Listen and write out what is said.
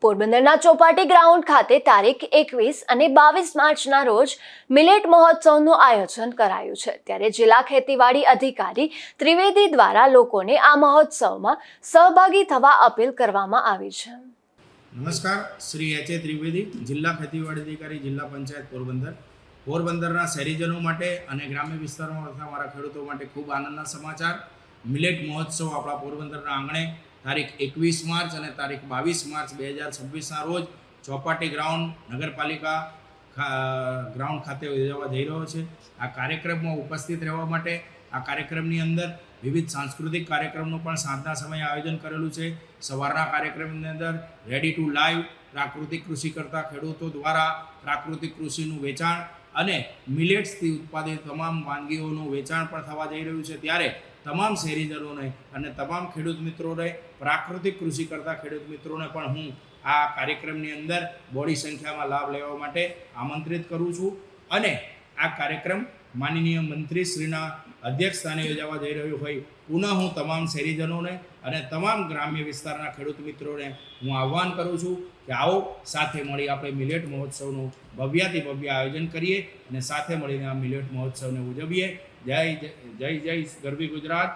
પોરબંદરના ચોપાટી ગ્રાઉન્ડ ખાતે તારીખ 21 અને 22 માર્ચના રોજ મિલેટ મહોત્સવનું આયોજન કરાયું છે। ત્યારે જિલ્લા ખેતીવાડી અધિકારી ત્રિવેદી દ્વારા લોકોને આ મહોત્સવમાં સહભાગી થવા અપીલ કરવામાં આવી છે। નમસ્કાર, શ્રી એચ એ ત્રિવેદી, જિલ્લા ખેતીવાડી અધિકારી, જિલ્લા પંચાયત પોરબંદર। પોરબંદરના શહેરીજનો માટે અને ગ્રામ્ય વિસ્તારોમાં રહેતા મારા ખેડૂતો માટે ખૂબ આનંદના સમાચાર। મિલેટ મહોત્સવ આપણા પોરબંદરના આંગણે તારીખ 21 માર્ચ અને તારીખ 22 માર્ચ 2026ના રોજ ચોપાટી ગ્રાઉન્ડ નગરપાલિકા ગ્રાઉન્ડ ખાતે યોજવા જઈ રહ્યો છે। આ કાર્યક્રમમાં ઉપસ્થિત રહેવા માટે આ કાર્યક્રમની અંદર વિવિધ સાંસ્કૃતિક કાર્યક્રમનું પણ સાંજના સમયે આયોજન કરેલું છે। સવારના કાર્યક્રમની અંદર રેડી ટુ લાઈવ પ્રાકૃતિક કૃષિ કરતા ખેડૂતો દ્વારા પ્રાકૃતિક કૃષિનું વેચાણ અને મિલેટ્સથી ઉત્પાદિત તમામ વાનગીઓનું વેચાણ પણ થવા જઈ રહ્યું છે। ત્યારે તમામ શહેરીજનોને અને તમામ ખેડૂત મિત્રોને, પ્રાકૃતિક કૃષિ કરતા ખેડૂત મિત્રોને પણ હું આ કાર્યક્રમની અંદર બોડી સંખ્યામાં લાભ લેવા માટે આમંત્રિત કરું છું અને આ કાર્યક્રમ માનનીય મંત્રીશ્રીના અધ્યક્ષસ્થાને યોજાવા જઈ રહ્યો હોય પુનઃ હું તમામ શહેરીજનોને અને તમામ ગ્રામ્ય વિસ્તારના ખેડૂત મિત્રોને હું આહ્વાન કરું છું કે આવો સાથે મળી આપણે મિલેટ મહોત્સવનું ભવ્યાતિ ભવ્ય આયોજન કરીએ અને સાથે મળીને આ મિલેટ મહોત્સવને ઉજવીએ। જય જય જય ગરવી ગુજરાત।